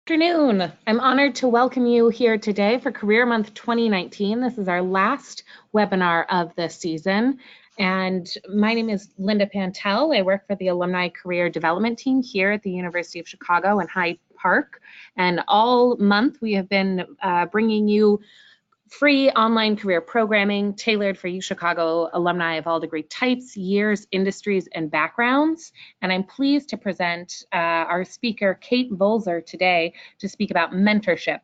Afternoon. I'm honored to welcome you here today for Career Month 2019. This is our last webinar of this season. And my name is Linda Pantel. I work for the Alumni Career Development Team here at the University of Chicago in Hyde Park. And all month we have been bringing you free online career programming tailored for you Chicago alumni of all degree types, years, industries, and backgrounds. And I'm pleased to present our speaker, Kate Volzer, today to speak about mentorship.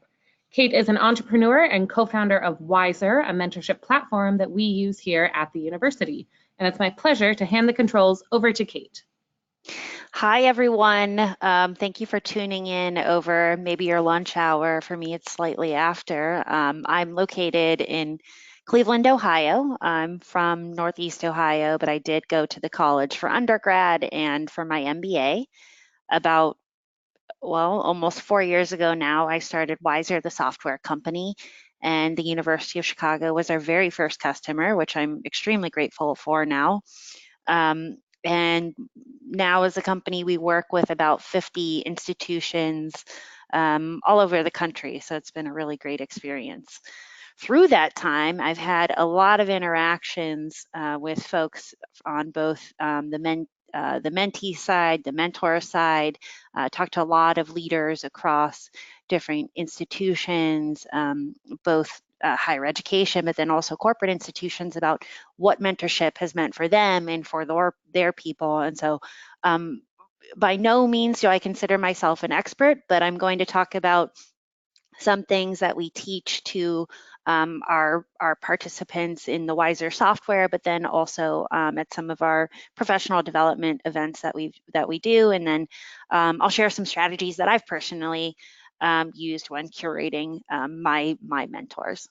Kate is an entrepreneur and co-founder of Wiser, a mentorship platform that we use here at the university. And it's my pleasure to hand the controls over to Kate. Hi, everyone. Thank you for tuning in over maybe your lunch hour. For me, it's slightly after. I'm located in Cleveland, Ohio. I'm from Northeast Ohio, but I did go to the college for undergrad and for my MBA. About, well, almost 4 years ago now, I started Wiser, the software company, and the University of Chicago was our very first customer, which I'm extremely grateful for now. And now as a company, we work with about 50 institutions all over the country. So it's been a really great experience. Through that time, I've had a lot of interactions with folks on both the mentee side, the mentor side, talked to a lot of leaders across different institutions, both higher education, but then also corporate institutions about what mentorship has meant for them and for their people. And so by no means do I consider myself an expert, but I'm going to talk about some things that we teach to our participants in the Wiser software, but then also at some of our professional development events that we do, and then I'll share some strategies that I've personally used when curating my mentors.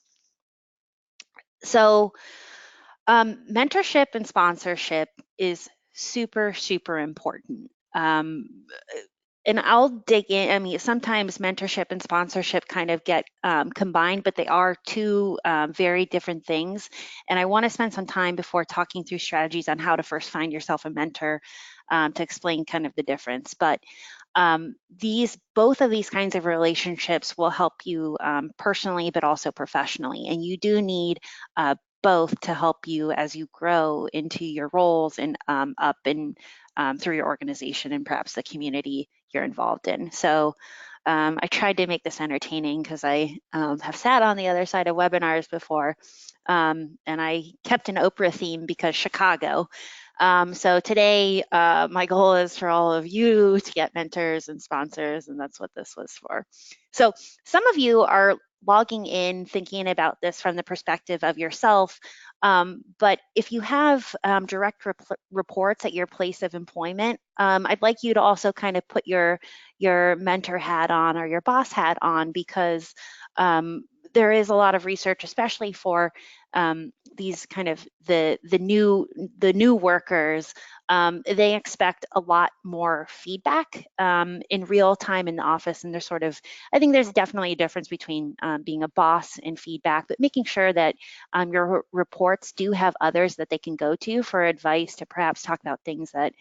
So mentorship and sponsorship is super, super important. And I'll dig in. I mean, sometimes mentorship and sponsorship kind of get combined, but they are two very different things. And I want to spend some time before talking through strategies on how to first find yourself a mentor to explain kind of the difference. But both of these kinds of relationships will help you personally, but also professionally. And you do need both to help you as you grow into your roles and up and through your organization and perhaps the community you're involved in. So I tried to make this entertaining because I have sat on the other side of webinars before, and I kept an Oprah theme because Chicago. So today, my goal is for all of you to get mentors and sponsors, and that's what this was for. So some of you are logging in thinking about this from the perspective of yourself, but if you have direct reports at your place of employment, I'd like you to also kind of put your mentor hat on or your boss hat on, because there is a lot of research, especially for these kind of the new workers. They expect a lot more feedback in real time in the office, and I think there's definitely a difference between being a boss and feedback, but making sure that your reports do have others that they can go to for advice, to perhaps talk about things that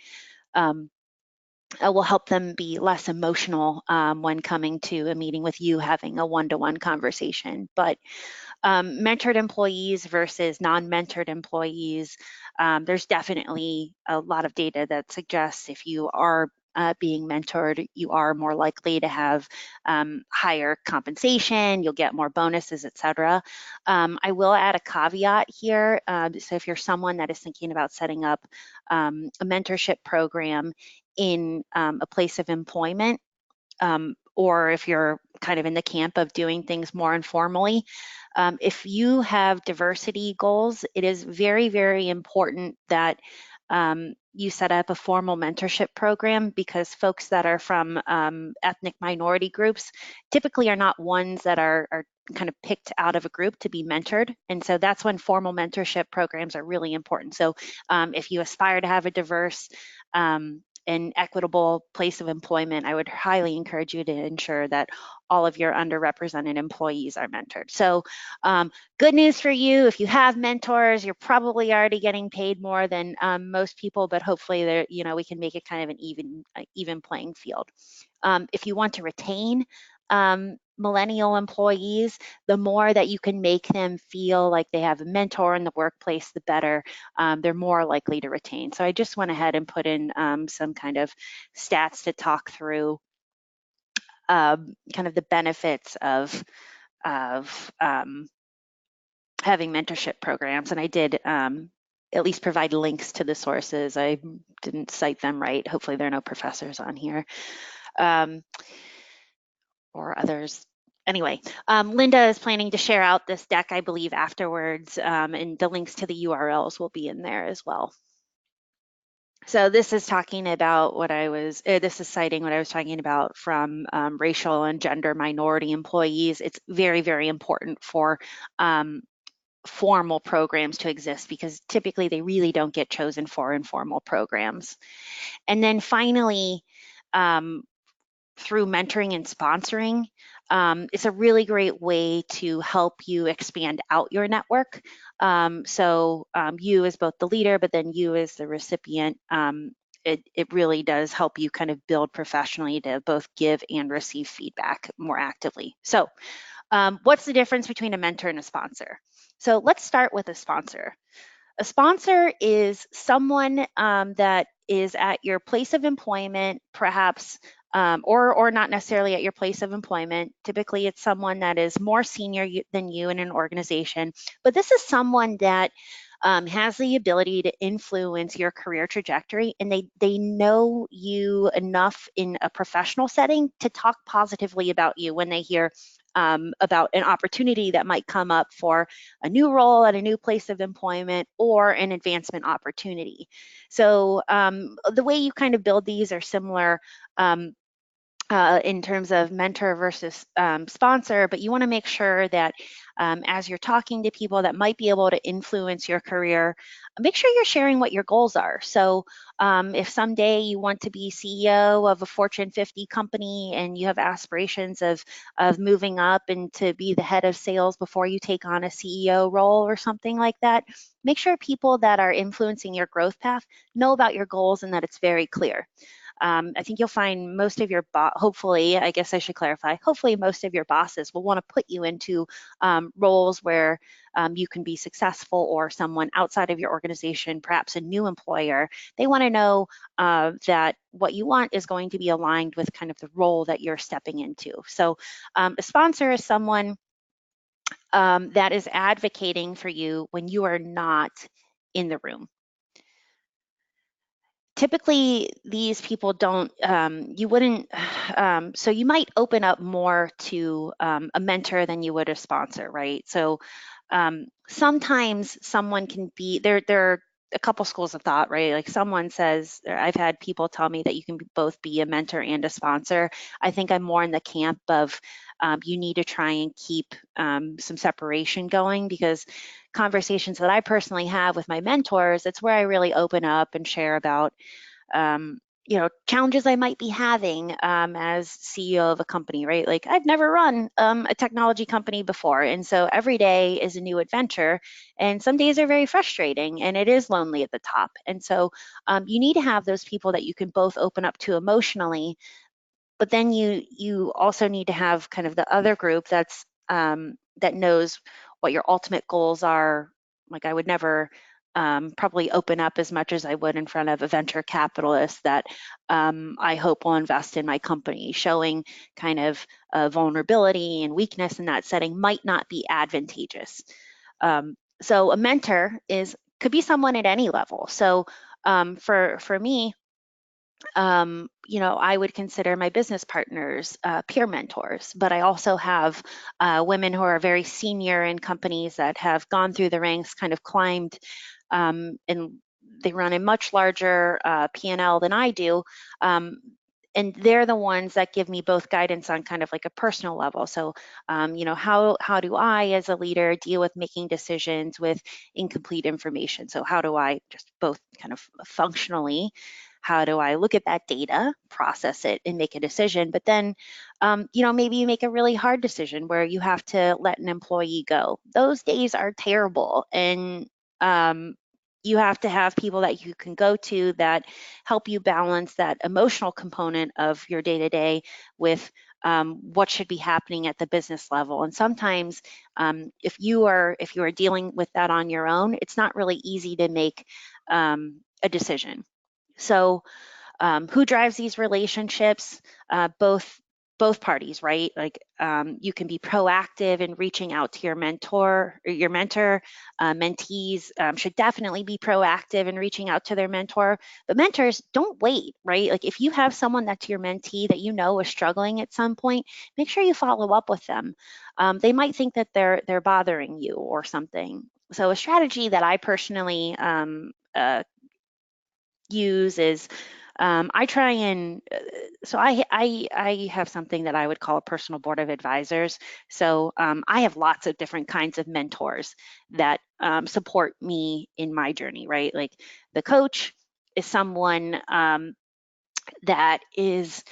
will help them be less emotional when coming to a meeting with you, having a one-to-one conversation. But mentored employees versus non-mentored employees, there's definitely a lot of data that suggests if you are being mentored, you are more likely to have higher compensation, you'll get more bonuses, etc. I will add a caveat here. So if you're someone that is thinking about setting up a mentorship program in a place of employment, or if you're kind of in the camp of doing things more informally, if you have diversity goals, it is very, very important that you set up a formal mentorship program, because folks that are from ethnic minority groups typically are not ones that are kind of picked out of a group to be mentored. And so that's when formal mentorship programs are really important. So if you aspire to have a diverse and equitable place of employment, I would highly encourage you to ensure that all of your underrepresented employees are mentored. So good news for you, if you have mentors, you're probably already getting paid more than most people, but hopefully we can make it kind of an even playing field. If you want to retain millennial employees, the more that you can make them feel like they have a mentor in the workplace, the better they're more likely to retain. So I just went ahead and put in some kind of stats to talk through kind of the benefits of having mentorship programs. And I did at least provide links to the sources. I didn't cite them right. Hopefully there are no professors on here or others. Anyway, Linda is planning to share out this deck, I believe, afterwards, and the links to the URLs will be in there as well. So this is talking about this is citing what I was talking about from racial and gender minority employees. It's very, very important for formal programs to exist because typically they really don't get chosen for informal programs. And then finally, through mentoring and sponsoring, it's a really great way to help you expand out your network. So you as both the leader, but then you as the recipient, it really does help you kind of build professionally to both give and receive feedback more actively. So what's the difference between a mentor and a sponsor? So let's start with a sponsor. A sponsor is someone that is at your place of employment, perhaps, or not necessarily at your place of employment. Typically, it's someone that is more senior than you in an organization, but this is someone that has the ability to influence your career trajectory, and they know you enough in a professional setting to talk positively about you when they hear about an opportunity that might come up for a new role at a new place of employment or an advancement opportunity. So the way you kind of build these are similar in terms of mentor versus sponsor, but you want to make sure that as you're talking to people that might be able to influence your career, make sure you're sharing what your goals are. So if someday you want to be CEO of a Fortune 50 company and you have aspirations of moving up and to be the head of sales before you take on a CEO role or something like that, make sure people that are influencing your growth path know about your goals and that it's very clear. I think you'll find most of your hopefully, I guess I should clarify, hopefully most of your bosses will want to put you into roles where you can be successful, or someone outside of your organization, perhaps a new employer, they want to know that what you want is going to be aligned with kind of the role that you're stepping into. So a sponsor is someone that is advocating for you when you are not in the room. Typically, these people don't, you wouldn't, so you might open up more to a mentor than you would a sponsor, right? So sometimes someone can be, there are a couple schools of thought, right? Like someone says, or I've had people tell me that you can both be a mentor and a sponsor. I think I'm more in the camp of you need to try and keep some separation going, because conversations that I personally have with my mentors, it's where I really open up and share about challenges I might be having as CEO of a company, right? Like I've never run a technology company before. And so every day is a new adventure. And some days are very frustrating and it is lonely at the top. And so you need to have those people that you can both open up to emotionally, but then you also need to have kind of the other group that's that knows what your ultimate goals are. Like I would never probably open up as much as I would in front of a venture capitalist that I hope will invest in my company. Showing kind of vulnerability and weakness in that setting might not be advantageous. So a mentor could be someone at any level. So for me, I would consider my business partners peer mentors, but I also have women who are very senior in companies that have gone through the ranks, kind of climbed, and they run a much larger P&L than I do. And they're the ones that give me both guidance on kind of like a personal level. So, how do I, as a leader, deal with making decisions with incomplete information? So, how do I just both kind of functionally, how do I look at that data, process it, and make a decision? But then, maybe you make a really hard decision where you have to let an employee go. Those days are terrible, and you have to have people that you can go to that help you balance that emotional component of your day-to-day with what should be happening at the business level. And sometimes if you are dealing with that on your own, it's not really easy to make a decision. So who drives these relationships? Both parties, right? Like you can be proactive in reaching out to your mentor or your mentor. Mentees should definitely be proactive in reaching out to their mentor, but mentors don't wait, right? Like if you have someone that's your mentee that you know is struggling at some point, make sure you follow up with them. They might think that they're bothering you or something. So a strategy that I personally use is I try and so I have something that I would call a personal board of advisors. So I have lots of different kinds of mentors that support me in my journey, right? Like the coach is someone that is,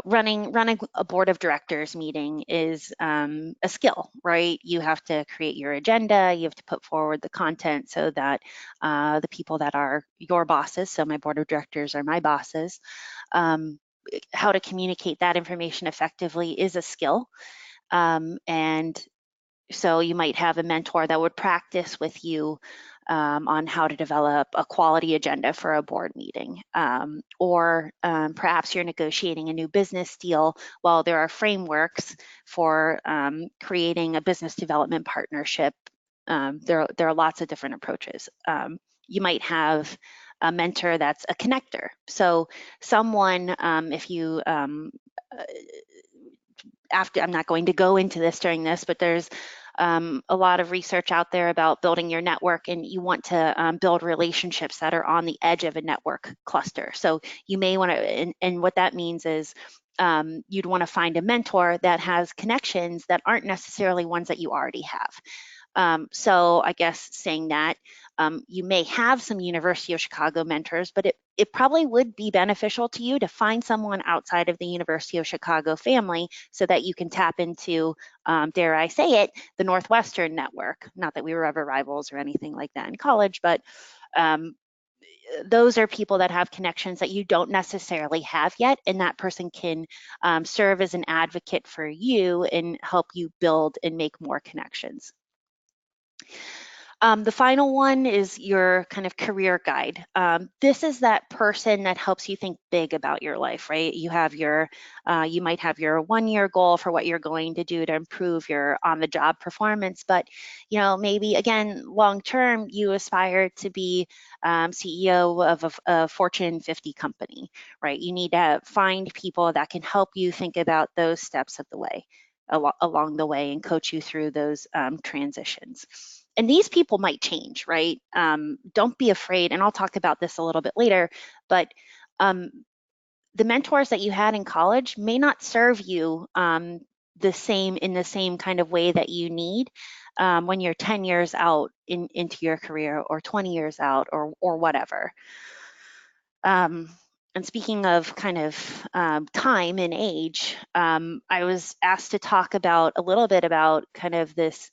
running a board of directors meeting is a skill, right? You have to create your agenda, you have to put forward the content so that the people that are your bosses, so my board of directors are my bosses, um, how to communicate that information effectively is a skill. And so you might have a mentor that would practice with you on how to develop a quality agenda for a board meeting. Or perhaps you're negotiating a new business deal. Well, there are frameworks for creating a business development partnership. There are lots of different approaches. You might have a mentor that's a connector. So someone, if you after, I'm not going to go into this during this, but there's a lot of research out there about building your network, and you want to build relationships that are on the edge of a network cluster. So you may want to, and what that means is you'd want to find a mentor that has connections that aren't necessarily ones that you already have. So I guess saying that you may have some University of Chicago mentors, but it probably would be beneficial to you to find someone outside of the University of Chicago family so that you can tap into, dare I say it, the Northwestern network. Not that we were ever rivals or anything like that in college, but those are people that have connections that you don't necessarily have yet, and that person can serve as an advocate for you and help you build and make more connections. The final one is your kind of career guide. This is that person that helps you think big about your life, right? You might have your 1 year goal for what you're going to do to improve your on-the-job performance, but maybe again, long term, you aspire to be CEO of a Fortune 50 company, right? You need to find people that can help you think about those steps of the way along the way and coach you through those transitions. And these people might change, right? Don't be afraid, and I'll talk about this a little bit later, but the mentors that you had in college may not serve you in the same kind of way that you need when you're 10 years out into your career, or 20 years out, or whatever. And speaking of kind of time and age, I was asked to talk about a little bit about kind of this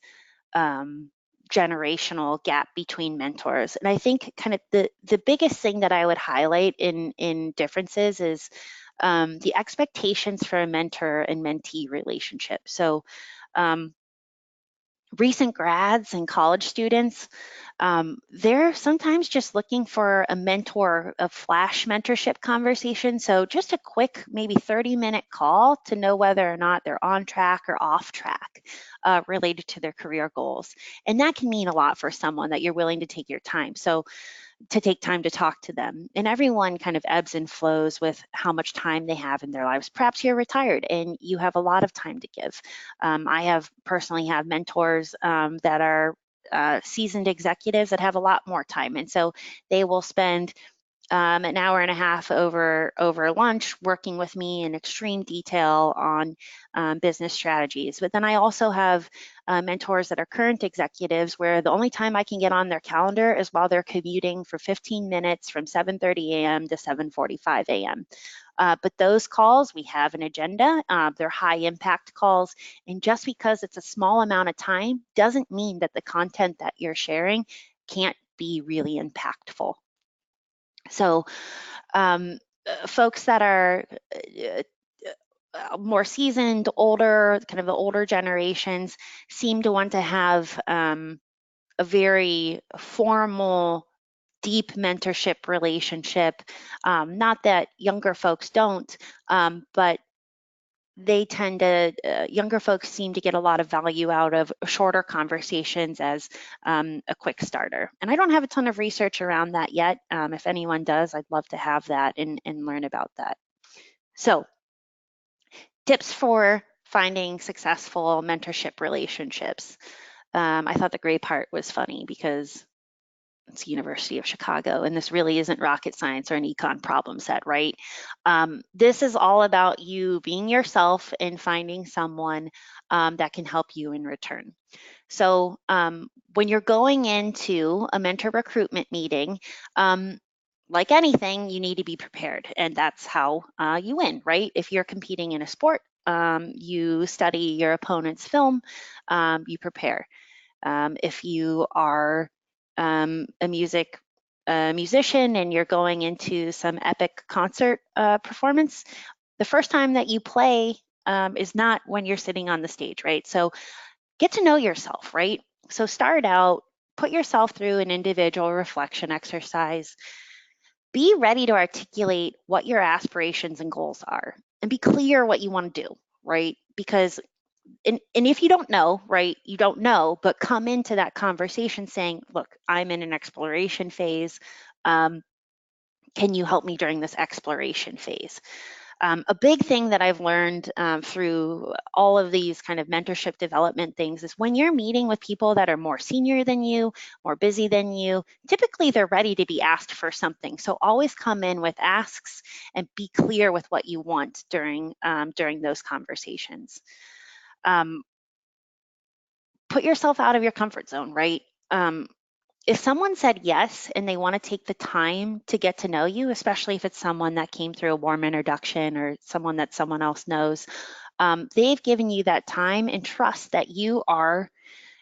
generational gap between mentors. And I think kind of the biggest thing that I would highlight in differences is the expectations for a mentor and mentee relationship. So recent grads and college students, they're sometimes just looking for a flash mentorship conversation. So just a quick, maybe 30-minute call to know whether or not they're on track or off track related to their career goals. And that can mean a lot for someone, that you're willing to take your time. So to take time to talk to them. And everyone kind of ebbs and flows with how much time they have in their lives. Perhaps you're retired and you have a lot of time to give. I have personally have mentors that are seasoned executives that have a lot more time. And so they will spend an hour and a half over lunch working with me in extreme detail on business strategies. But then I also have mentors that are current executives where the only time I can get on their calendar is while they're commuting for 15 minutes from 7:30 a.m. to 7:45 a.m. But those calls, we have an agenda. They're high impact calls. And just because it's a small amount of time doesn't mean that the content that you're sharing can't be really impactful. So folks that are more seasoned, older, kind of the older generations seem to want to have a very formal, deep mentorship relationship. Not that younger folks don't, but they tend to, younger folks seem to get a lot of value out of shorter conversations as a quick starter. And I don't have a ton of research around that yet. If anyone does, I'd love to have that and learn about that. So, tips for finding successful mentorship relationships. I thought the gray part was funny because it's University of Chicago, and this really isn't rocket science or an econ problem set, right? This is all about you being yourself and finding someone that can help you in return. So when you're going into a mentor recruitment meeting, like anything, you need to be prepared, and that's how you win, right? If you're competing in a sport, you study your opponent's film, you prepare. If you are a musician and you're going into some epic concert performance, the first time that you play is not when you're sitting on the stage, right? So get to know yourself, right? So start out, put yourself through an individual reflection exercise. Be ready to articulate what your aspirations and goals are and be clear what you want to do, right? Because and if you don't know, right, you don't know, but come into that conversation saying, look, I'm in an exploration phase. Um, can you help me during this exploration phase? A big thing that I've learned through all of these kind of mentorship development things is when you're meeting with people that are more senior than you, more busy than you, typically they're ready to be asked for something. So always come in with asks and be clear with what you want during those conversations. Um, Put yourself out of your comfort zone, right? If someone said yes and they want to take the time to get to know you, especially if it's someone that came through a warm introduction or someone that someone else knows, they've given you that time and trust that you're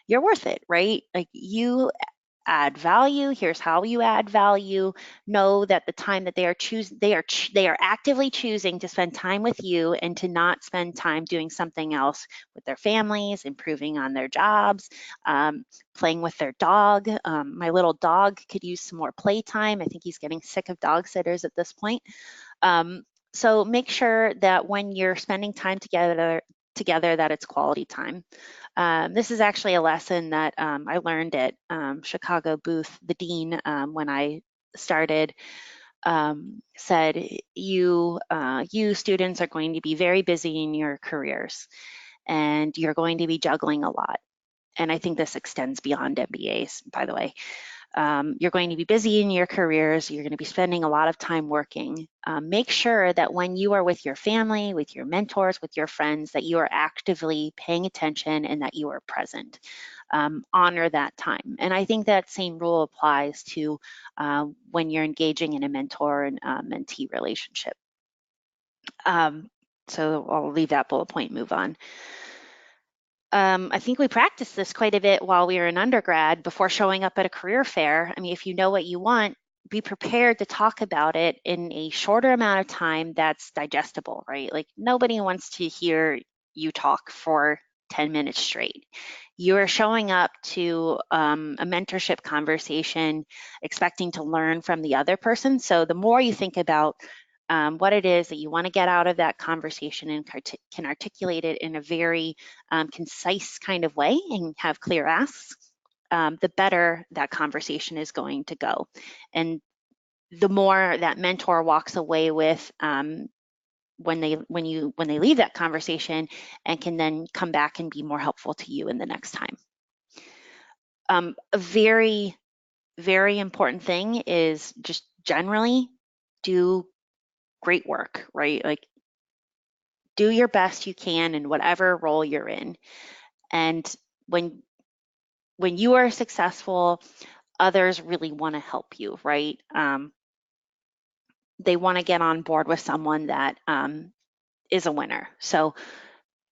worth it, right? Like you add value. Here's how you add value. Know that the time that they are actively choosing to spend time with you and to not spend time doing something else with their families, improving on their jobs, playing with their dog. My little dog could use some more playtime. I think he's getting sick of dog sitters at this point. So make sure that when you're spending time together that it's quality time. This is actually a lesson that I learned at Chicago Booth, the dean, when I started, said, you students are going to be very busy in your careers and you're going to be juggling a lot. And I think this extends beyond MBAs, by the way. You're going to be busy in your careers. You're going to be spending a lot of time working. Make sure that when you are with your family, with your mentors, with your friends, that you are actively paying attention and that you are present. Honor that time. And I think that same rule applies to when you're engaging in a mentor and mentee relationship. So I'll leave that bullet point, move on. I think we practiced this quite a bit while we were in undergrad before showing up at a career fair. I mean, if you know what you want, be prepared to talk about it in a shorter amount of time that's digestible, right? Like nobody wants to hear you talk for 10 minutes straight. You are showing up to a mentorship conversation expecting to learn from the other person. So the more you think about what it is that you want to get out of that conversation and can articulate it in a very concise kind of way and have clear asks, the better that conversation is going to go. And the more that mentor walks away with when they leave that conversation and can then come back and be more helpful to you in the next time. A very, very important thing is just generally do great work, right? Like do your best you can in whatever role you're in. And when you are successful, others really want to help you, right? They want to get on board with someone that is a winner. So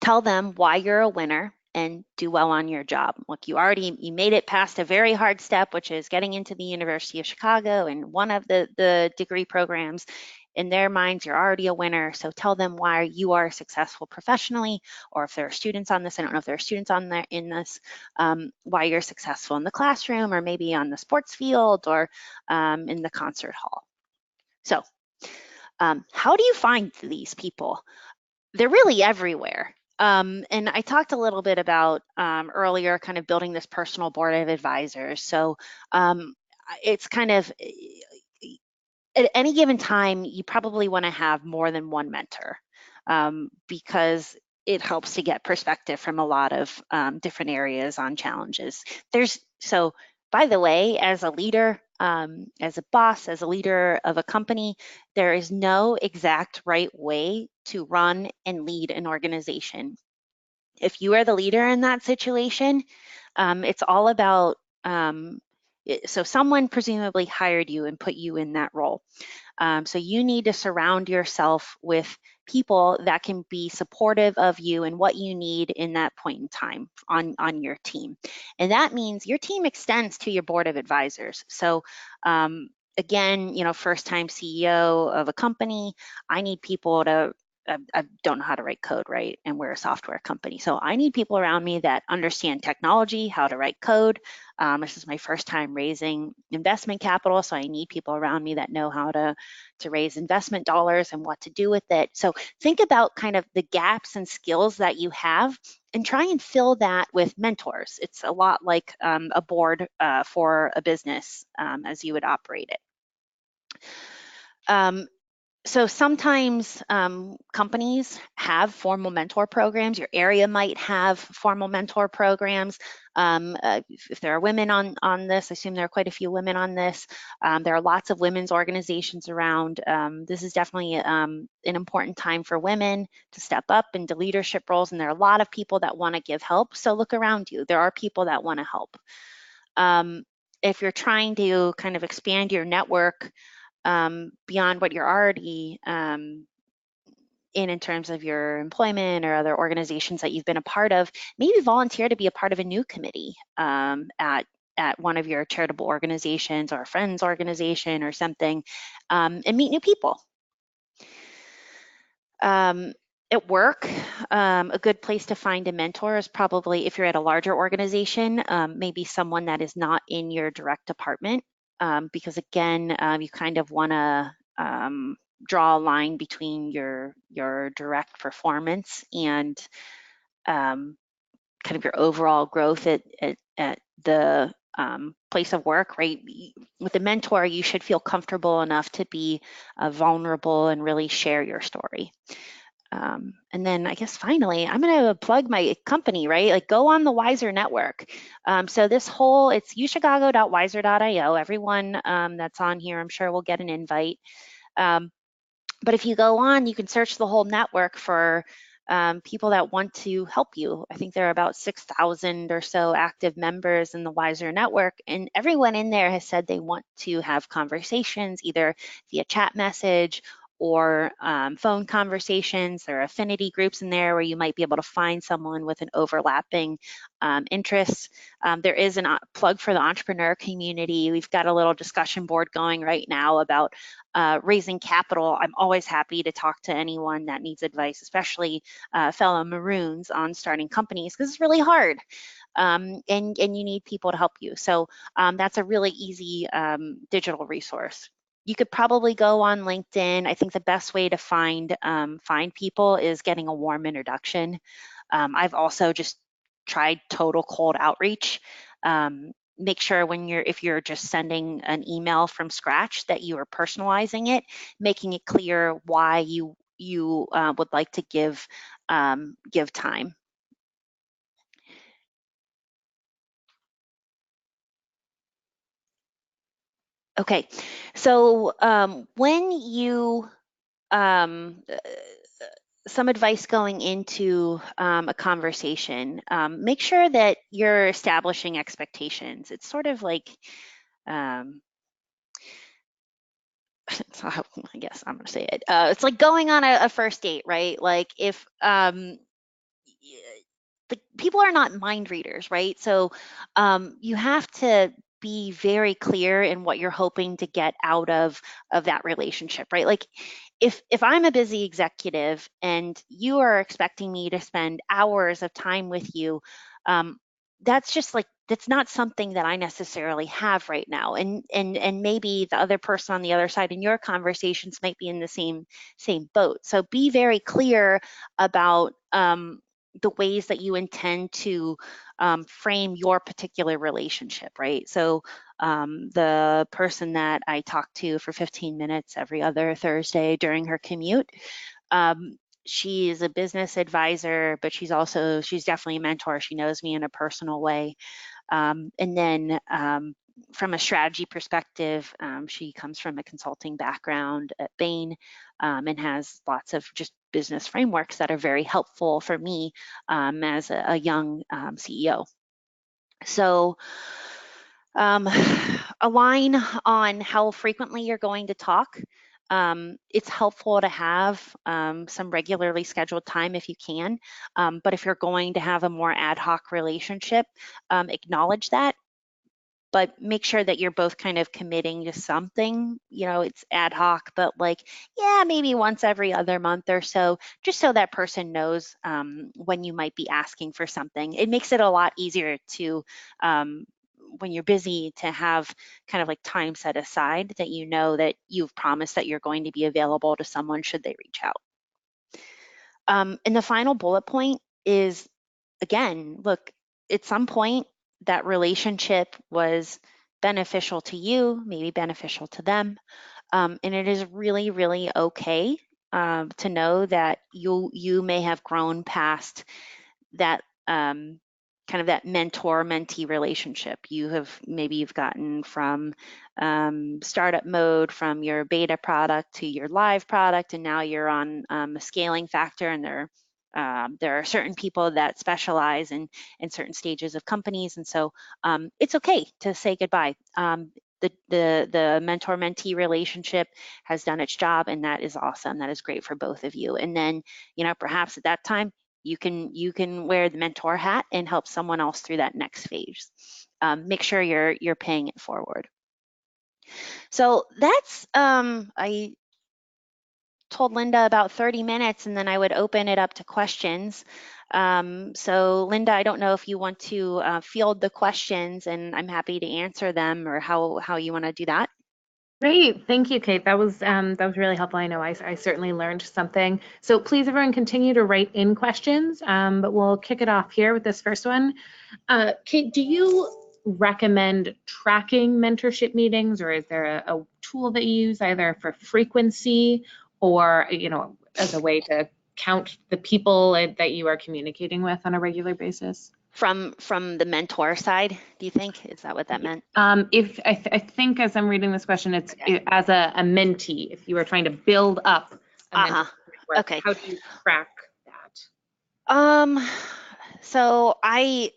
tell them why you're a winner and do well on your job. Look, you made it past a very hard step, which is getting into the University of Chicago and one of the degree programs. in their minds, you're already a winner. So tell them why you are successful professionally, or if there are students on this, I don't know if there are students on there in this, why you're successful in the classroom, or maybe on the sports field, or in the concert hall. So how do you find these people? They're really everywhere. And I talked a little bit about earlier, kind of building this personal board of advisors. So it's kind of, at any given time, you probably want to have more than one mentor, because it helps to get perspective from a lot of different areas on challenges. So, by the way, as a leader, as a boss, as a leader of a company, there is no exact right way to run and lead an organization. If you are the leader in that situation, it's all about, so someone presumably hired you and put you in that role. So you need to surround yourself with people that can be supportive of you and what you need in that point in time on your team. And that means your team extends to your board of advisors. So again, first time CEO of a company, I need people to, I don't know how to write code, right? And we're a software company. So I need people around me that understand technology, how to write code. This is my first time raising investment capital, so I need people around me that know how to raise investment dollars and what to do with it. So think about kind of the gaps and skills that you have and try and fill that with mentors. It's a lot like a board for a business as you would operate it. So sometimes companies have formal mentor programs. Your area might have formal mentor programs. If there are women on this, I assume there are quite a few women on this. There are lots of women's organizations around. This is definitely an important time for women to step up into leadership roles, and there are a lot of people that want to give help. So look around you. There are people that want to help. If you're trying to kind of expand your network, beyond what you're already in terms of your employment or other organizations that you've been a part of, maybe volunteer to be a part of a new committee at one of your charitable organizations or a friend's organization or something, and meet new people. At work, a good place to find a mentor is probably, if you're at a larger organization, maybe someone that is not in your direct department, because again, you kind of want to draw a line between your direct performance and kind of your overall growth at the place of work, right? With a mentor, you should feel comfortable enough to be vulnerable and really share your story. And then I guess finally, I'm going to plug my company, right? Like go on the Wiser network. So this whole, it's uchicago.wiser.io. Everyone that's on here, I'm sure will get an invite. But if you go on, you can search the whole network for people that want to help you. I think there are about 6,000 or so active members in the Wiser network, and everyone in there has said they want to have conversations either via chat message or phone conversations. There are affinity groups in there where you might be able to find someone with an overlapping interests. There is a plug for the entrepreneur community. We've got a little discussion board going right now about raising capital. I'm always happy to talk to anyone that needs advice, especially fellow Maroons on starting companies, because it's really hard. And you need people to help you. So that's a really easy digital resource. You could probably go on LinkedIn. I think the best way to find people is getting a warm introduction. I've also just tried total cold outreach. Make sure if you're just sending an email from scratch that you are personalizing it, making it clear why you would like to give time. Okay, so when you some advice going into a conversation, make sure that you're establishing expectations. It's sort of like I guess I'm gonna say it. It's like going on a first date, right? Like if the people are not mind readers, right? So you have to be very clear in what you're hoping to get out of that relationship, right? Like if I'm a busy executive and you are expecting me to spend hours of time with you, that's just like that's not something that I necessarily have right now. And maybe the other person on the other side in your conversations might be in the same boat. So be very clear about the ways that you intend to frame your particular relationship, right? So the person that I talk to for 15 minutes every other Thursday during her commute, um, she is a business advisor, but she's definitely a mentor. She knows me in a personal way. And then from a strategy perspective, she comes from a consulting background at Bain, and has lots of just business frameworks that are very helpful for me as a young CEO. So um, align on how frequently you're going to talk. It's helpful to have some regularly scheduled time if you can, but if you're going to have a more ad hoc relationship, acknowledge that, but make sure that you're both kind of committing to something. It's ad hoc, but like, yeah, maybe once every other month or so, just so that person knows when you might be asking for something. It makes it a lot easier to, um, when you're busy, to have kind of like time set aside that you know that you've promised that you're going to be available to someone should they reach out. And the final bullet point is, again, look, at some point, that relationship was beneficial to you, maybe beneficial to them. And it is really, really okay to know that you may have grown past that kind of that mentor-mentee relationship. You've gotten from startup mode, from your beta product to your live product, and now you're on a scaling factor. And there are certain people that specialize in certain stages of companies, and so it's okay to say goodbye. The mentor-mentee relationship has done its job, and that is awesome. That is great for both of you. And then, perhaps at that time, you can wear the mentor hat and help someone else through that next phase. Make sure you're paying it forward. So that's I told Linda about 30 minutes, and then I would open it up to questions. So Linda, I don't know if you want to field the questions, and I'm happy to answer them, or how you want to do that. Great. Thank you, Kate. That was really helpful. I know I certainly learned something. So please, everyone, continue to write in questions, but we'll kick it off here with this first one. Kate, do you recommend tracking mentorship meetings, or is there a tool that you use either for frequency or, as a way to count the people that you are communicating with on a regular basis? From the mentor side, do you think? Is that what that meant? If I think as I'm reading this question, it's Okay. as a mentee, if you are trying to build up a mentor Uh-huh. network, Okay. how do you track that? Um, so I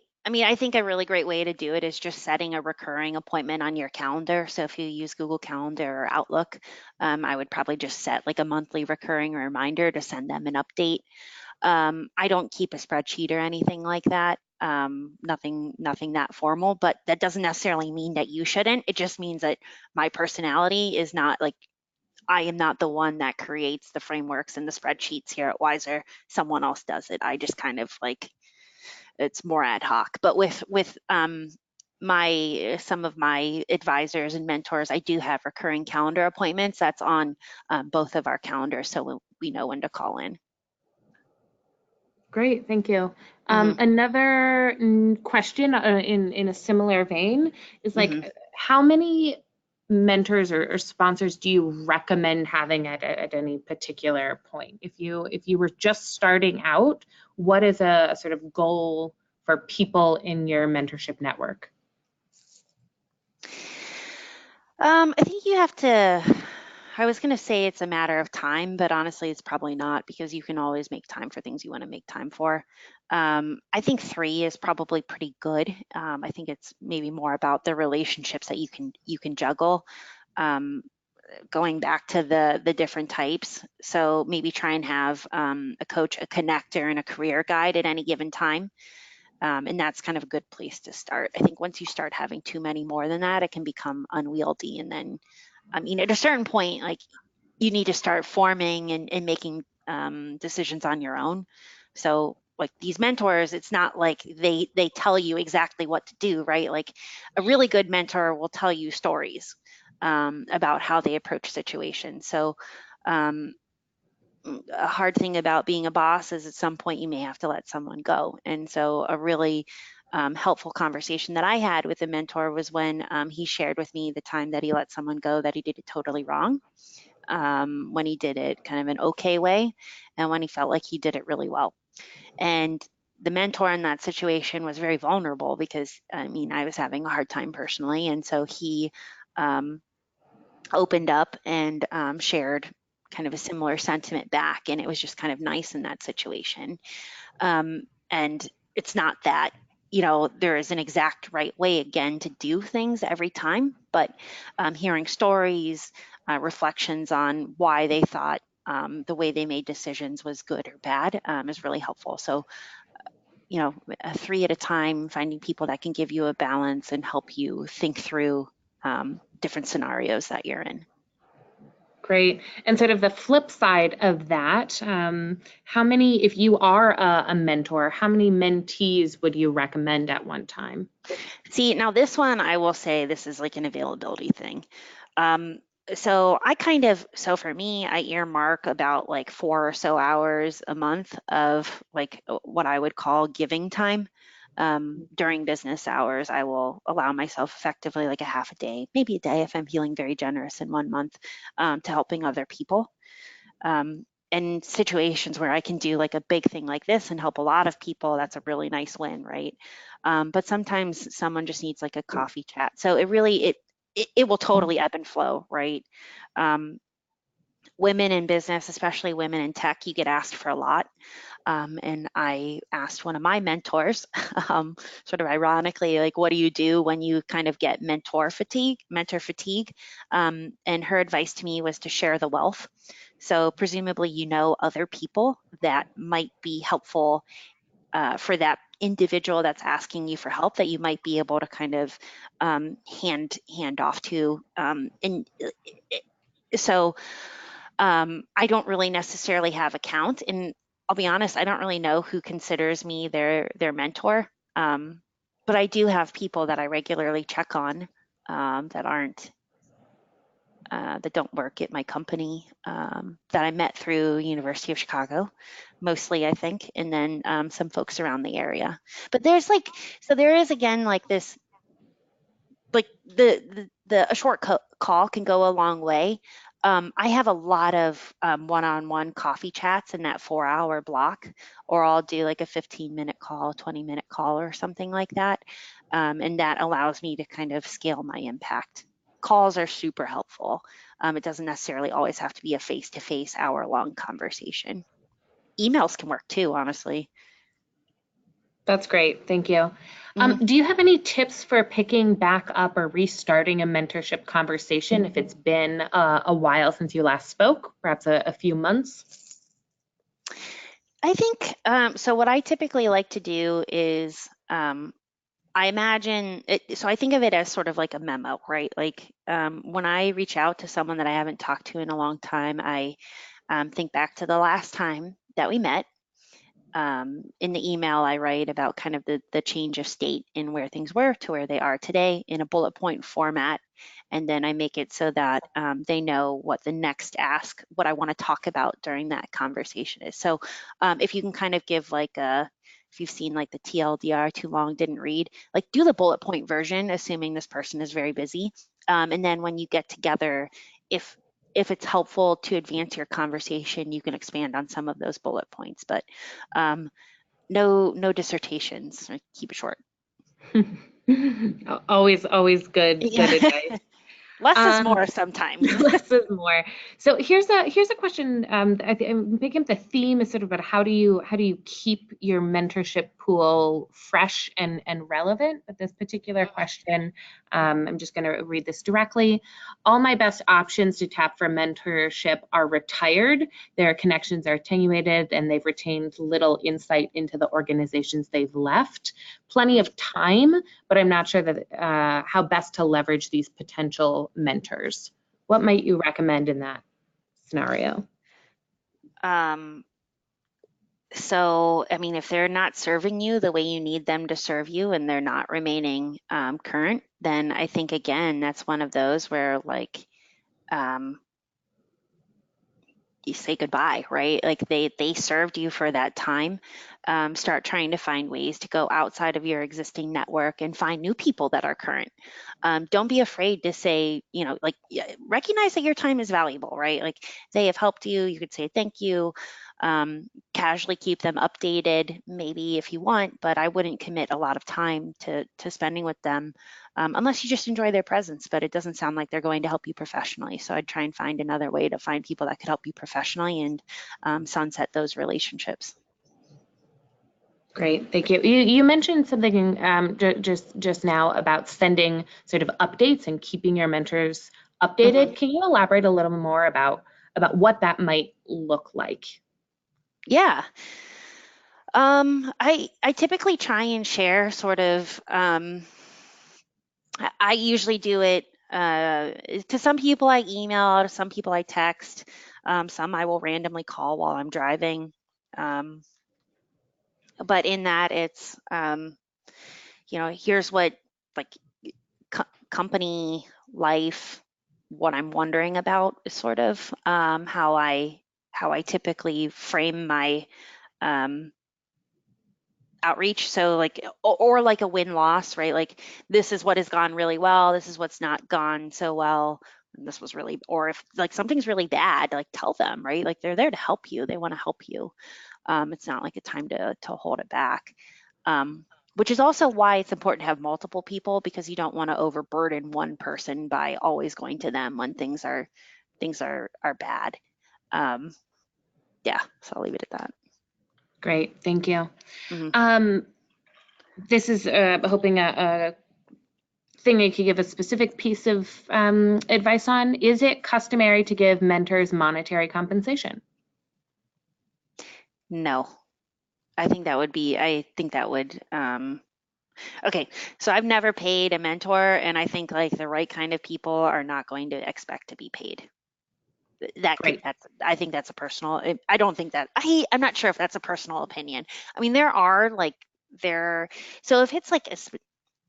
think a really great way to do it is just setting a recurring appointment on your calendar. So if you use Google Calendar or Outlook, I would probably just set like a monthly recurring reminder to send them an update. I don't keep a spreadsheet or anything like that. Nothing that formal, but that doesn't necessarily mean that you shouldn't. It just means that my personality is not like, I am not the one that creates the frameworks and the spreadsheets here at Wiser. Someone else does it. I just kind of like, it's more ad hoc. But with my some of my advisors and mentors, I do have recurring calendar appointments. That's on both of our calendars, so we know when to call in. Great, thank you. Hmm. Another question in a similar vein is Hmm. like, how many mentors or sponsors do you recommend having at any particular point? If you were just starting out, what is a sort of goal for people in your mentorship network? I think you have to. I was going to say it's a matter of time, but honestly, it's probably not, because you can always make time for things you want to make time for. I think three is probably pretty good. I think it's maybe more about the relationships that you can juggle. Um, Going back to the different types, so maybe try and have a coach, a connector, and a career guide at any given time. And that's kind of a good place to start. I think once you start having too many more than that, it can become unwieldy. And then, I mean, at a certain point, like you need to start forming and making decisions on your own. So like these mentors, it's not like they tell you exactly what to do, right? Like a really good mentor will tell you stories about how they approach situations. So um, a hard thing about being a boss is at some point you may have to let someone go. And so a really helpful conversation that I had with a mentor was when he shared with me the time that he let someone go that he did it totally wrong, when he did it kind of an okay way, and when he felt like he did it really well. And the mentor in that situation was very vulnerable because, I mean, I was having a hard time personally. And so he um, opened up and shared kind of a similar sentiment back. And it was just kind of nice in that situation. And it's not that, there is an exact right way again to do things every time, but hearing stories, reflections on why they thought the way they made decisions was good or bad is really helpful. So, three at a time, finding people that can give you a balance and help you think through different scenarios that you're in. Great. And sort of the flip side of that, how many, if you are a mentor, how many mentees would you recommend at one time? See, now this one, I will say this is like an availability thing. Um, so for me, I earmark about like 4 or so hours a month of like what I would call giving time. During business hours, I will allow myself effectively like a half a day, maybe a day if I'm feeling very generous in 1 month, to helping other people. Um, and situations where I can do like a big thing like this and help a lot of people, that's a really nice win, right? But sometimes someone just needs like a coffee chat. So it will totally ebb and flow, right? Um, Women in business, especially women in tech, you get asked for a lot. And I asked one of my mentors, sort of ironically, like, what do you do when you kind of get mentor fatigue? And her advice to me was to share the wealth. So presumably, other people that might be helpful for that individual that's asking you for help that you might be able to kind of hand off to. And so I don't really necessarily have a count, and I'll be honest, I don't really know who considers me their mentor. But I do have people that I regularly check on that aren't that don't work at my company, that I met through University of Chicago, mostly I think, and then some folks around the area. But there is again like this, like a short call can go a long way. I have a lot of one-on-one coffee chats in that 4 hour block, or I'll do like a 15-minute call, 20-minute call, or something like that. And that allows me to kind of scale my impact. Calls are super helpful. It doesn't necessarily always have to be a face-to-face hour-long conversation. Emails can work too, honestly. That's great. Thank you. Mhm. Do you have any tips for picking back up or restarting a mentorship conversation if it's been a while since you last spoke, perhaps a few months? I think so. What I typically like to do is I imagine it, so I think of it as sort of like a memo, right? Like when I reach out to someone that I haven't talked to in a long time, I think back to the last time that we met. In the email, I write about kind of the change of state in where things were to where they are today in a bullet point format. And then I make it so that they know what the next ask, what I want to talk about during that conversation is. So if you can kind of give like if you've seen like the TLDR, too long, didn't read, like do the bullet point version, assuming this person is very busy. And then when you get together, if if it's helpful to advance your conversation, you can expand on some of those bullet points. But um, no dissertations. Keep it short. Always good Yeah. advice. Less is Um, more sometimes. less is more. So here's a question. I'm picking up the theme is sort of about how do you keep your mentorship pool fresh and relevant. But this particular question, I'm just going to read this directly. All my best options to tap for mentorship are retired. Their connections are attenuated, and they've retained little insight into the organizations they've left. Plenty of time, but I'm not sure that how best to leverage these potential mentors. What might you recommend in that scenario? Um, so, I mean, if they're not serving you the way you need them to serve you and they're not remaining current, then I think again, that's one of those where like um, you say goodbye, right? Like they served you for that time. Start trying to find ways to go outside of your existing network and find new people that are current. Don't be afraid to say, like recognize that your time is valuable, right? Like they have helped you. You could say thank you. Casually keep them updated, maybe if you want, but I wouldn't commit a lot of time to spending with them unless you just enjoy their presence. But it doesn't sound like they're going to help you professionally. So I'd try and find another way to find people that could help you professionally and sunset those relationships. Great, thank you. You mentioned something just now about sending sort of updates and keeping your mentors Mhm. updated. Can you elaborate a little more about what that might look like? Yeah. I typically try and share sort of I usually do it to some people I email, to some people I text, some I will randomly call while I'm driving. Um, but in that, it's here's what like company life, what I'm wondering about is sort of how I typically frame my um, outreach. So like or like a win loss, right? Like this is what has gone really well, this is what's not gone so well. And this was really, or if like something's really bad, like tell them, right? Like they're there to help you. They want to help you. It's not like a time to hold it back. Um, which is also why it's important to have multiple people because you don't want to overburden one person by always going to them when things are bad. Um, yeah, so I'll leave it at that. Great, thank you. Mhm. Um, this is hoping a thing you could give a specific piece of advice on. Is it customary to give mentors monetary compensation? No, I think that would okay, so I've never paid a mentor, and I think like the right kind of people are not going to expect to be paid. Great. I think that's a personal. I don't think that I'm not sure if that's a personal opinion. I mean, there are like there. So if it's like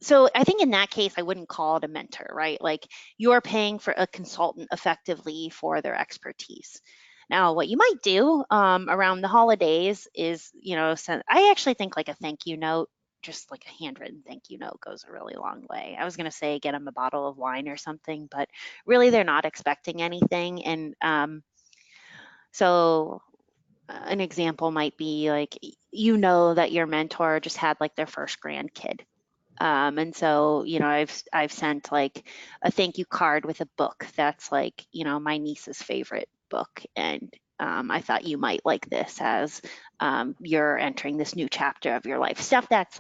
so I think in that case I wouldn't call it a mentor, right? Like you're paying for a consultant effectively for their expertise. Now, what you might do around the holidays is, send, I actually think like a thank you note, just like a handwritten thank you note goes a really long way. I was going to say get them a bottle of wine or something, but really they're not expecting anything. And so an example might be like, that your mentor just had like their first grandkid. And so, I've sent like a thank you card with a book that's like, my niece's favorite book. And I thought you might like this as you're entering this new chapter of your life. Stuff that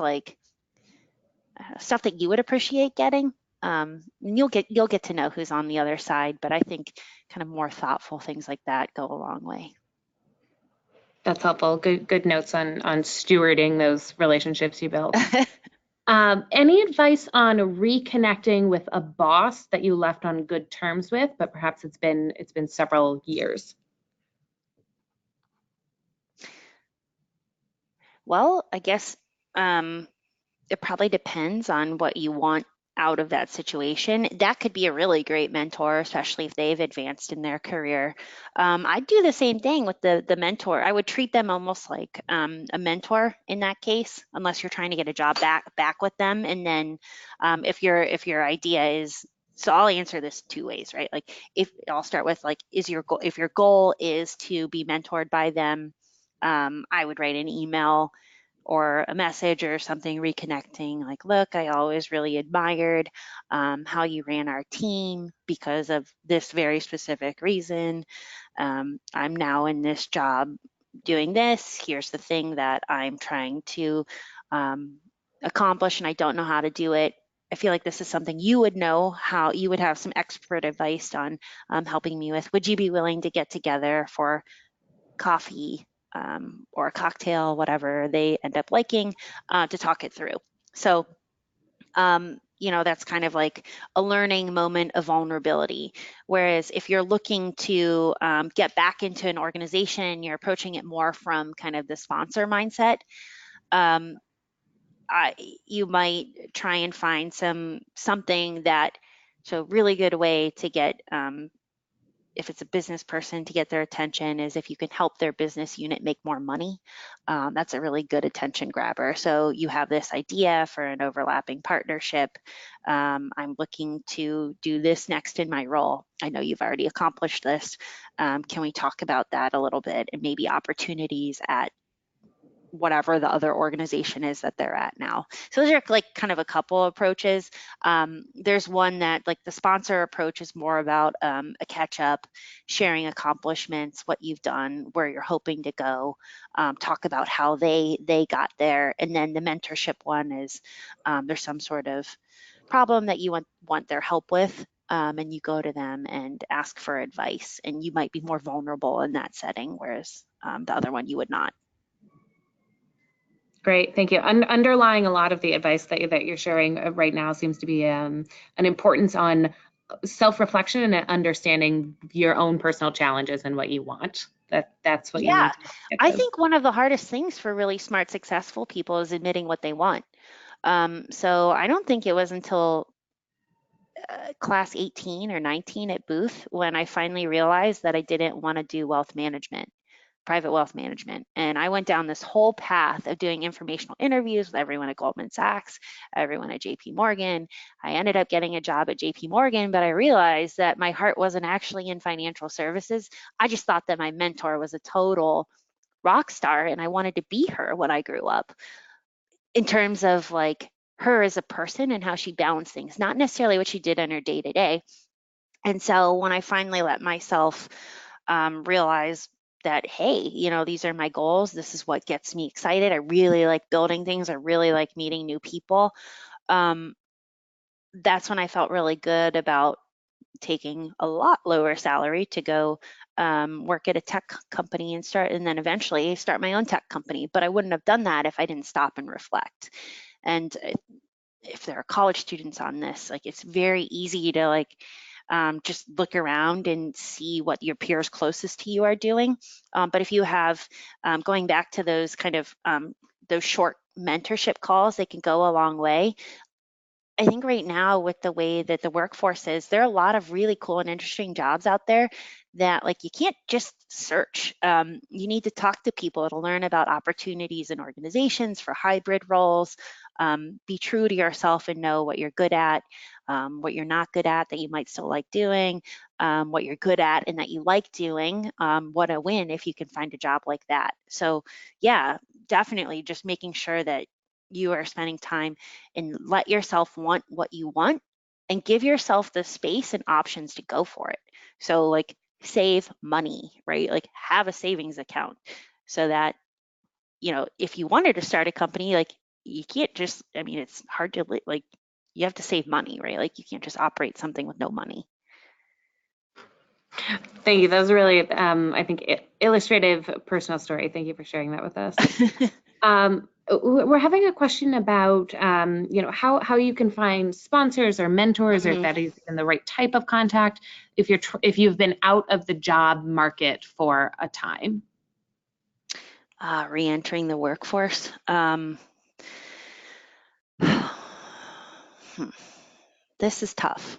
you would appreciate getting. And you'll get to know who's on the other side, but I think kind of more thoughtful things like that go a long way. That's helpful. Good notes on stewarding those relationships you built. Any advice on reconnecting with a boss that you left on good terms with, but perhaps it's been several years? Well, I guess um, it probably depends on what you want out of that situation. That could be a really great mentor, especially if they've advanced in their career. I'd do the same thing with the mentor. I would treat them almost like a mentor in that case, unless you're trying to get a job back with them. And then if your idea is so I'll answer this two ways, right? Like if I'll start with like, is your goal if your goal is to be mentored by them, I would write an email or a message or something, reconnecting, like, look, I always really admired how you ran our team because of this very specific reason. I'm now in this job doing this. Here's the thing that I'm trying to accomplish, and I don't know how to do it. I feel like this is something you would know, how you would have some expert advice on helping me with. Would you be willing to get together for coffee or a cocktail, whatever they end up liking, to talk it through? So, that's kind of like a learning moment of vulnerability. Whereas if you're looking to get back into an organization, you're approaching it more from kind of the sponsor mindset. Um, you might try and find something that, so really good way to get if it's a business person, to get their attention is if you can help their business unit make more money. That's a really good attention grabber. So you have this idea for an overlapping partnership. I'm looking to do this next in my role. I know you've already accomplished this. Can we talk about that a little bit, and maybe opportunities at whatever the other organization is that they're at now? So those are like kind of a couple approaches. There's one that, like, the sponsor approach is more about a catch up, sharing accomplishments, what you've done, where you're hoping to go, talk about how they got there. And then the mentorship one is there's some sort of problem that you want their help with. And you go to them and ask for advice, and you might be more vulnerable in that setting, whereas the other one you would not. Great, thank you. Underlying a lot of the advice that you're sharing right now seems to be an importance on self-reflection and understanding your own personal challenges and what you want. That's what you Yeah, need to get I those. think one of the hardest things for really smart, successful people is admitting what they want. So I don't think it was until class 18 or 19 at Booth when I finally realized that I didn't want to do wealth management, private wealth management. And I went down this whole path of doing informational interviews with everyone at Goldman Sachs, everyone at JP Morgan. I ended up getting a job at JP Morgan, but I realized that my heart wasn't actually in financial services. I just thought that my mentor was a total rock star, and I wanted to be her when I grew up, in terms of like her as a person and how she balanced things, not necessarily what she did in her day to day. And so when I finally let myself realize that, hey, these are my goals, this is what gets me excited, I really like building things, I really like meeting new people, um, that's when I felt really good about taking a lot lower salary to go work at a tech company and then eventually start my own tech company. But I wouldn't have done that if I didn't stop and reflect. And if there are college students on this, like, it's very easy to just look around and see what your peers closest to you are doing. But if you have, going back to those kind of those short mentorship calls, they can go a long way. I think right now, with the way that the workforce is, there are a lot of really cool and interesting jobs out there that, like, you can't just search. You need to talk to people to learn about opportunities in organizations for hybrid roles. Be true to yourself and know what you're good at, what you're not good at that you might still like doing, what you're good at and that you like doing. What a win if you can find a job like that. So yeah, definitely just making sure that you are spending time and let yourself want what you want, and give yourself the space and options to go for it. So, like, save money, right? Like, have a savings account so that, if you wanted to start a company, like, you can't just, I mean, it's hard to, like, you have to save money, right? Like, you can't just operate something with no money. Thank you. That was really, I think, illustrative personal story. Thank you for sharing that with us. We're having a question about, how you can find sponsors or mentors, or if that is even the right type of contact, if you've been out of the job market for a time. Re-entering the workforce. This is tough.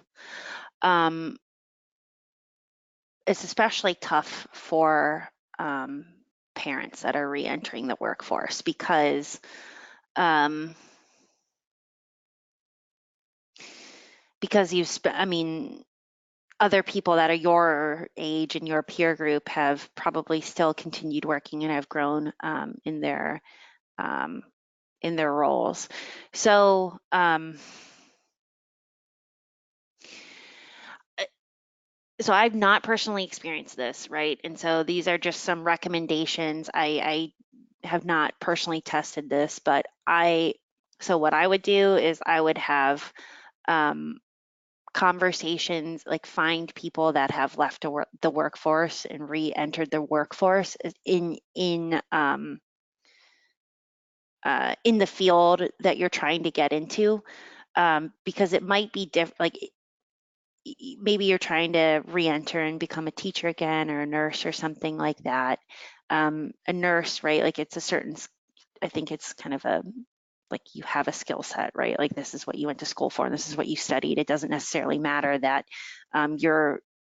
It's especially tough for parents that are re-entering the workforce because other people that are your age and your peer group have probably still continued working and have grown in their in their roles. So so I've not personally experienced this, right? And so these are just some recommendations. I have not personally tested this, but so what I would do is I would have um, conversations, like find people that have left the workforce and re-entered the workforce in the field that you're trying to get into, because it might be different. Like maybe you're trying to re-enter and become a teacher again, or a nurse or something like that. A nurse, right? Like it's a certain, I think it's kind of a, like you have a skill set, right? Like this is what you went to school for and this is what you studied. It doesn't necessarily matter that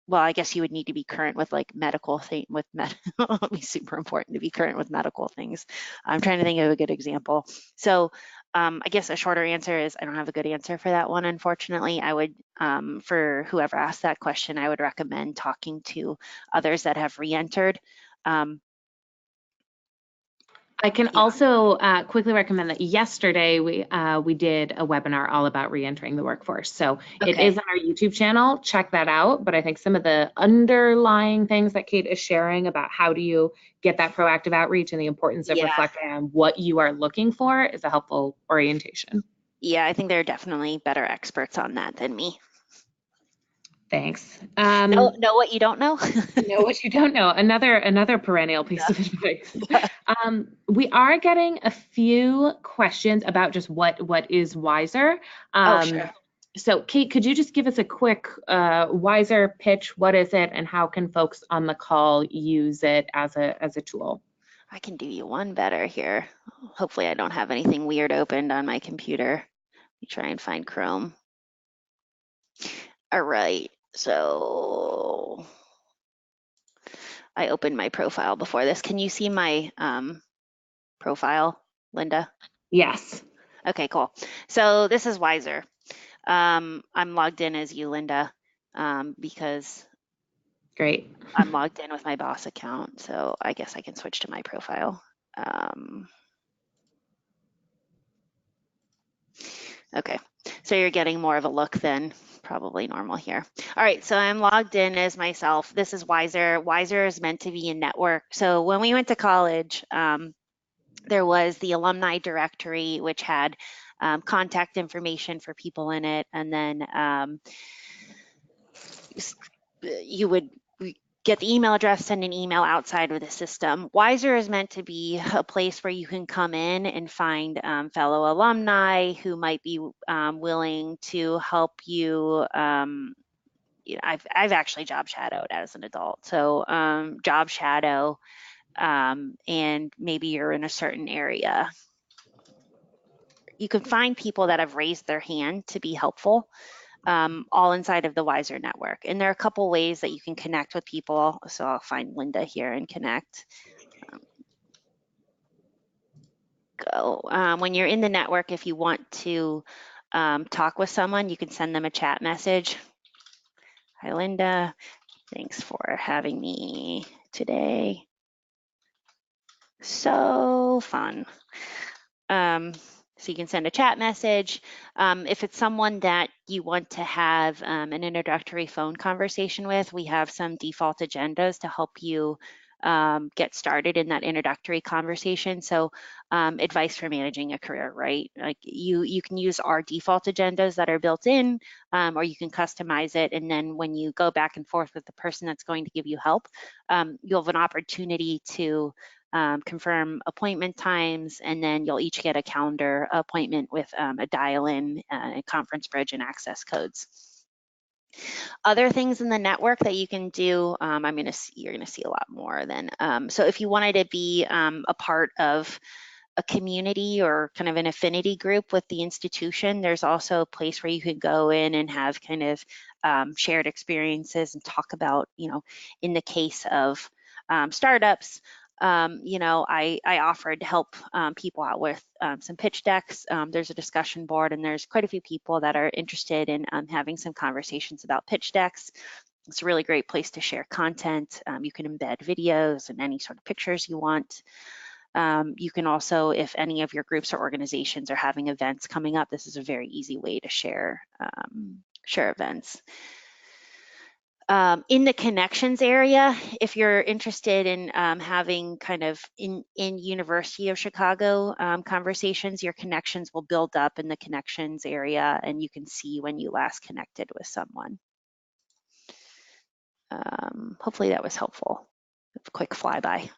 well, I guess you would need to be current with like medical thing with it'd be super important to be current with medical things. I'm trying to think of a good example. So I guess a shorter answer is I don't have a good answer for that one, unfortunately. I would, for whoever asked that question, I would recommend talking to others that have re-entered. I can Yeah. also quickly recommend that yesterday we did a webinar all about reentering the workforce. So it is Okay. on our YouTube channel. Check that out. But I think some of the underlying things that Kate is sharing about how do you get that proactive outreach and the importance of Yeah. reflecting on what you are looking for is a helpful orientation. Yeah, I think they're definitely better experts on that than me. Thanks. Know what you don't know? Know what you don't know. Another perennial piece of advice. Yeah. We are getting a few questions about just what is Wiser. Oh, Um, sure. so Kate, could you just give us a quick Wiser pitch? What is it, and how can folks on the call use it as a tool? I can do you one better here. Hopefully I don't have anything weird opened on my computer. Let me try and find Chrome. All right, so I opened my profile before this. Can you see my profile, Linda? Yes. Okay, cool. So this is Wiser. I'm logged in as you, Linda, because Great. I'm logged in with my boss account. So I guess I can switch to my profile. Okay, so you're getting more of a look than probably normal here. All right, so I'm logged in as myself. This is Wiser. Wiser is meant to be a network. So when we went to college, there was the alumni directory, which had contact information for people in it, and then you would get the email address, send an email outside of the system. Wiser is meant to be a place where you can come in and find fellow alumni who might be willing to help you. I've actually job shadowed as an adult, so job shadow, and maybe you're in a certain area. You can find people that have raised their hand to be helpful, all inside of the Wiser network. And there are a couple ways that you can connect with people. So I'll find Linda here and connect. Go. When you're in the network, if you want to talk with someone, you can send them a chat message. Hi, Linda. Thanks for having me today. So fun. So you can send a chat message. If it's someone that you want to have an introductory phone conversation with, we have some default agendas to help you get started in that introductory conversation. So advice for managing a career, right? Like you can use our default agendas that are built in, or you can customize it. And then when you go back and forth with the person that's going to give you help, you'll have an opportunity to confirm appointment times, and then you'll each get a calendar appointment with a dial-in, a conference bridge, and access codes. Other things in the network that you can do, you're gonna see a lot more than. So if you wanted to be a part of a community or kind of an affinity group with the institution, there's also a place where you could go in and have kind of shared experiences and talk about, in the case of startups, I offered to help people out with some pitch decks. There's a discussion board, and there's quite a few people that are interested in having some conversations about pitch decks. It's a really great place to share content. You can embed videos and any sort of pictures you want. You can also, if any of your groups or organizations are having events coming up, this is a very easy way to share events. In the connections area, if you're interested in having kind of in University of Chicago conversations, your connections will build up in the connections area, and you can see when you last connected with someone. Hopefully that was helpful. A quick flyby.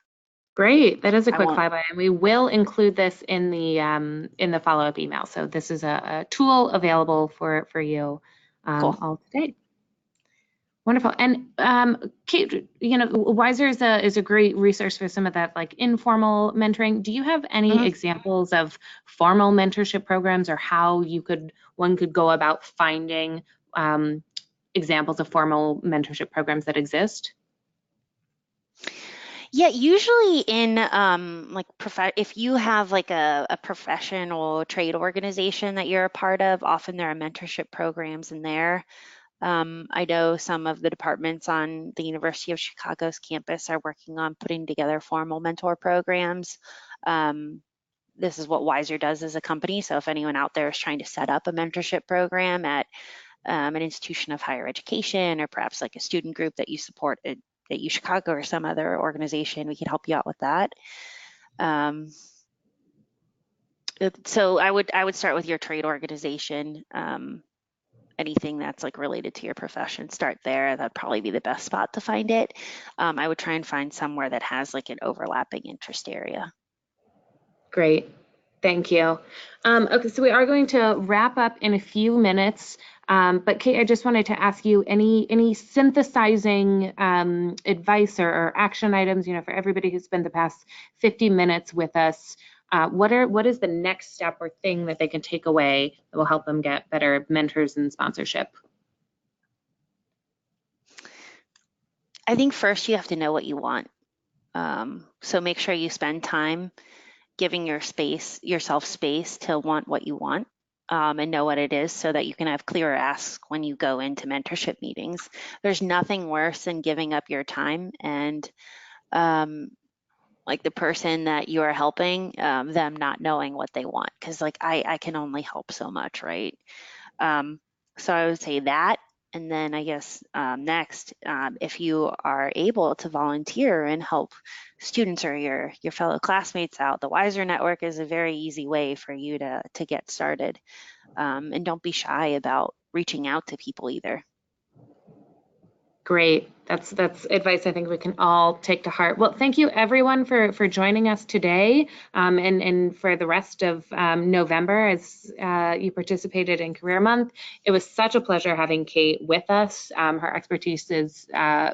Great, that is a quick flyby, and we will include this in the follow-up email. So this is a tool available for you Cool. all today. Wonderful. And Kate, Wiser is a great resource for some of that like informal mentoring. Do you have any examples of formal mentorship programs, or how one could go about finding examples of formal mentorship programs that exist? Yeah, usually in if you have like a professional trade organization that you're a part of, often there are mentorship programs in there. I know some of the departments on the University of Chicago's campus are working on putting together formal mentor programs. This is what Wiser does as a company. So if anyone out there is trying to set up a mentorship program at an institution of higher education, or perhaps like a student group that you support at U Chicago or some other organization, we could help you out with that. So I would start with your trade organization. Anything that's like related to your profession, start there. That'd probably be the best spot to find it. I would try and find somewhere that has like an overlapping interest area. Great, thank you. Okay, so we are going to wrap up in a few minutes, but Kate, I just wanted to ask you any synthesizing advice or action items, for everybody who's spent the past 50 minutes with us. What is the next step or thing that they can take away that will help them get better mentors and sponsorship? I think first you have to know what you want. So make sure you spend time giving yourself space to want what you want, and know what it is, so that you can have clearer asks when you go into mentorship meetings. There's nothing worse than giving up your time and like the person that you are helping, them not knowing what they want, because like I can only help so much, right? So I would say that. And then I guess next, if you are able to volunteer and help students or your fellow classmates out, the Wiser Network is a very easy way for you to get started. And don't be shy about reaching out to people either. Great. That's advice I think we can all take to heart. Well, thank you everyone for joining us today, and for the rest of November as you participated in Career Month. It was such a pleasure having Kate with us. Her expertise is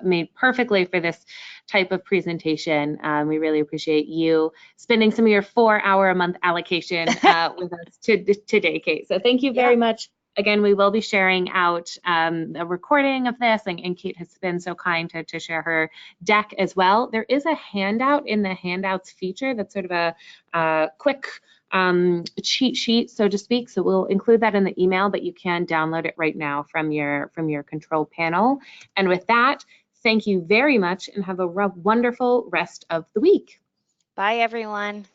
made perfectly for this type of presentation. We really appreciate you spending some of your 4-hour a month allocation with us today, Kate. So thank you very much. Again, we will be sharing out a recording of this, and Kate has been so kind to share her deck as well. There is a handout in the handouts feature that's sort of a quick cheat sheet, so to speak. So we'll include that in the email, but you can download it right now from your control panel. And with that, thank you very much and have a wonderful rest of the week. Bye, everyone.